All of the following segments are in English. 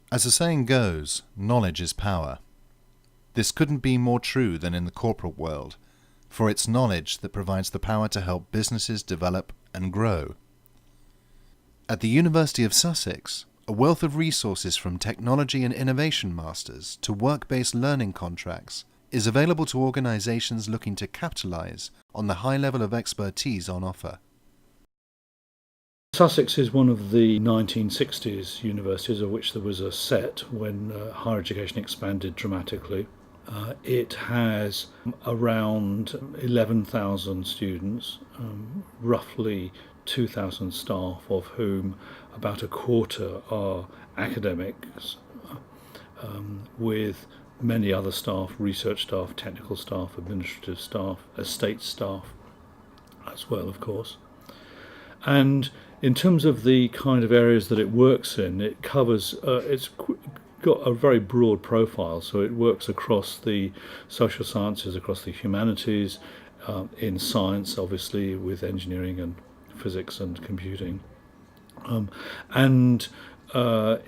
As the saying goes, knowledge is power. This couldn't be more true than in the corporate world, for it's knowledge that provides the power to help businesses develop and grow. At the University of Sussex, a wealth of resources from technology and innovation masters to work-based learning contracts is available to organisations looking to capitalise on the high level of expertise on offer. Sussex is one of the 1960s universities, of which there was a set when higher education expanded dramatically. It has around 11,000 students, roughly 2,000 staff, of whom about a quarter are academics, with many other staff, research staff, technical staff, administrative staff, estate staff as well, of course. And in terms of the kind of areas that it works in, it covers, it's got a very broad profile, so it works across the social sciences, across the humanities, in science, obviously, with engineering and physics and computing, and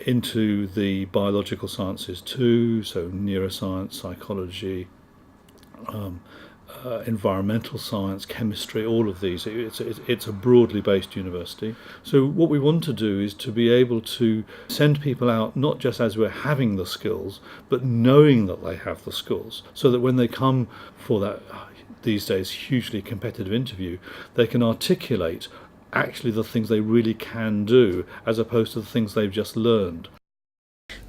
into the biological sciences too, so neuroscience, psychology, environmental science, chemistry, all of these. It's a broadly based university. So what we want to do is to be able to send people out not just as we're having the skills, but knowing that they have the skills, so that when they come for that, these days, hugely competitive interview, they can articulate actually the things they really can do, as opposed to the things they've just learned.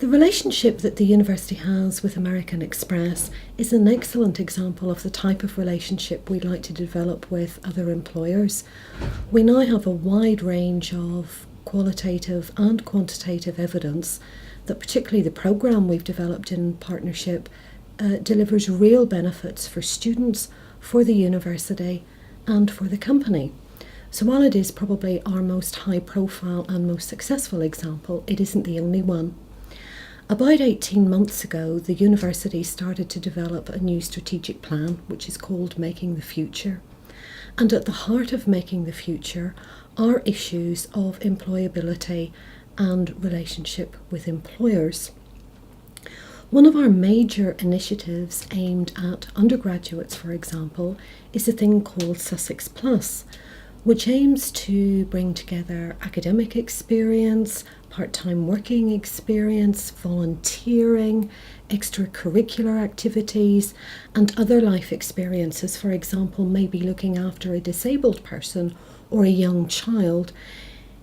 The relationship that the university has with American Express is an excellent example of the type of relationship we'd like to develop with other employers. We now have a wide range of qualitative and quantitative evidence that particularly the programme we've developed in partnership delivers real benefits for students, for the university and for the company. So while it is probably our most high profile and most successful example, it isn't the only one. About 18 months ago, the university started to develop a new strategic plan, which is called Making the Future. And at the heart of Making the Future are issues of employability and relationship with employers. One of our major initiatives aimed at undergraduates, for example, is a thing called Sussex Plus, which aims to bring together academic experience, part-time working experience, volunteering, extracurricular activities, and other life experiences, for example, maybe looking after a disabled person or a young child.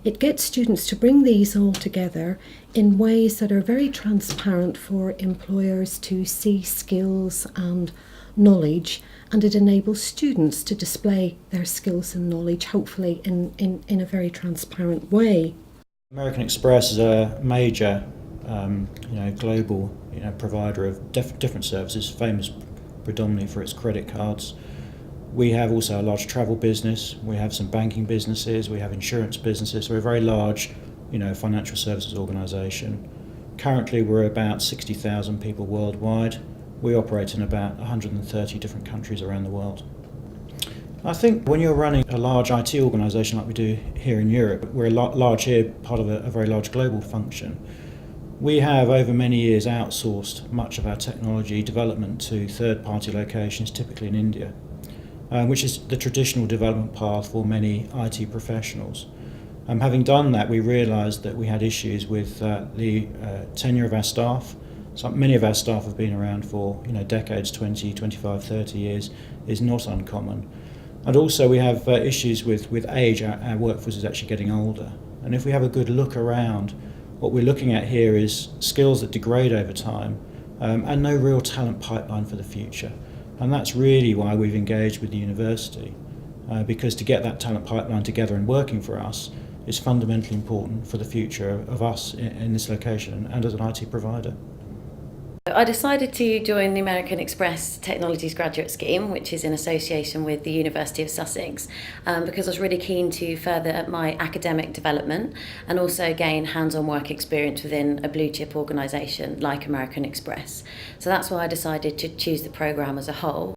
It gets students to bring these all together in ways that are very transparent for employers to see skills and knowledge, and it enables students to display their skills and knowledge, hopefully in a very transparent way. American Express is a major global provider of different services, famous predominantly for its credit cards. We have also a large travel business, we have some banking businesses, we have insurance businesses, so we're a very large financial services organisation. Currently we're about 60,000 people worldwide. We operate in about 130 different countries around the world. I think when you're running a large IT organisation like we do here in Europe, we're large here, part of a very large global function. We have over many years outsourced much of our technology development to third-party locations, typically in India, which is the traditional development path for many IT professionals. Having done that, we realised that we had issues with the tenure of our staff. So many of our staff have been around for decades, 20, 25, 30 years, is not uncommon. And also we have issues with age. Our workforce is actually getting older. And if we have a good look around, what we're looking at here is skills that degrade over time and no real talent pipeline for the future. And that's really why we've engaged with the university, because to get that talent pipeline together and working for us is fundamentally important for the future of us in this location and as an IT provider. I decided to join the American Express Technologies Graduate Scheme, which is in association with the University of Sussex, because I was really keen to further my academic development and also gain hands-on work experience within a blue chip organisation like American Express. So that's why I decided to choose the programme as a whole.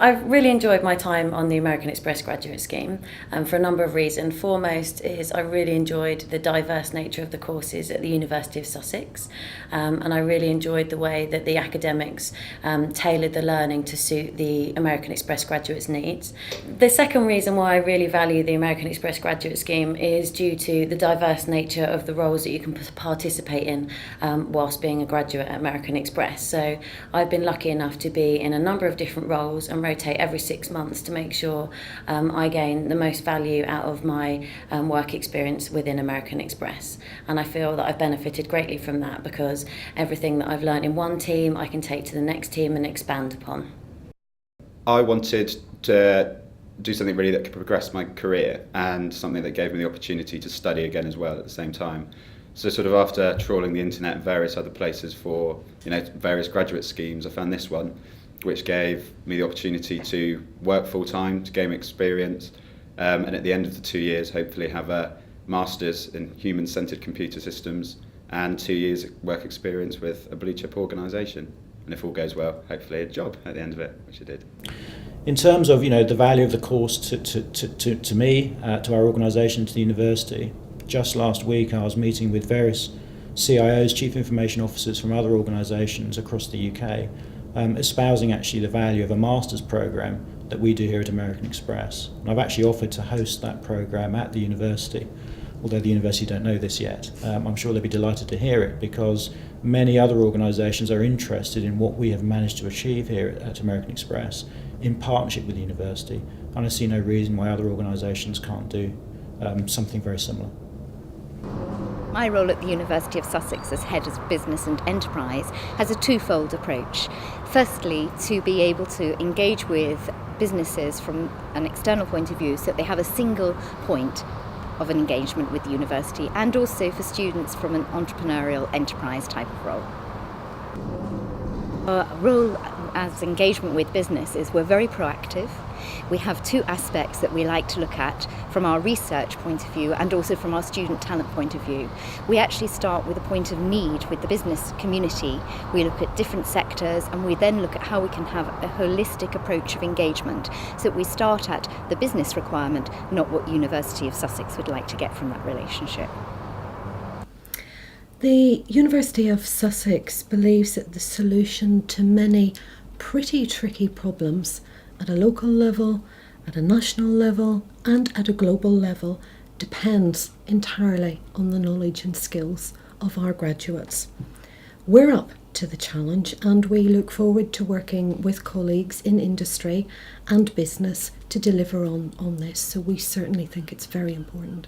I've really enjoyed my time on the American Express graduate scheme for a number of reasons. Foremost is I really enjoyed the diverse nature of the courses at the University of Sussex, and I really enjoyed the way that the academics tailored the learning to suit the American Express graduates' needs. The second reason why I really value the American Express graduate scheme is due to the diverse nature of the roles that you can participate in whilst being a graduate at American Express. So I've been lucky enough to be in a number of different roles and rotate every 6 months to make sure I gain the most value out of my work experience within American Express. And I feel that I've benefited greatly from that because everything that I've learned in one team I can take to the next team and expand upon. I wanted to do something really that could progress my career and something that gave me the opportunity to study again as well at the same time. So sort of after trawling the internet and various other places for various graduate schemes, I found this one, which gave me the opportunity to work full-time, to gain experience, and at the end of the 2 years hopefully have a master's in human-centred computer systems and 2 years work experience with a blue chip organisation. And if all goes well, hopefully a job at the end of it, which I did. In terms of the value of the course to me, to our organisation, to the university, just last week I was meeting with various CIOs, Chief Information Officers from other organisations across the UK, espousing actually the value of a master's programme that we do here at American Express. And I've actually offered to host that programme at the university, although the university don't know this yet. I'm sure they'll be delighted to hear it because many other organisations are interested in what we have managed to achieve here at American Express in partnership with the university, and I see no reason why other organisations can't do something very similar. My role at the University of Sussex as Head of Business and Enterprise has a twofold approach. Firstly, to be able to engage with businesses from an external point of view so that they have a single point of an engagement with the university, and also for students from an entrepreneurial enterprise type of role. Our role as engagement with business is we're very proactive. We have two aspects that we like to look at from our research point of view and also from our student talent point of view. We actually start with a point of need with the business community. We look at different sectors and we then look at how we can have a holistic approach of engagement so that we start at the business requirement, not what University of Sussex would like to get from that relationship. The University of Sussex believes that the solution to many pretty tricky problems at a local level, at a national level and at a global level depends entirely on the knowledge and skills of our graduates. We're up to the challenge and we look forward to working with colleagues in industry and business to deliver on this, so we certainly think it's very important.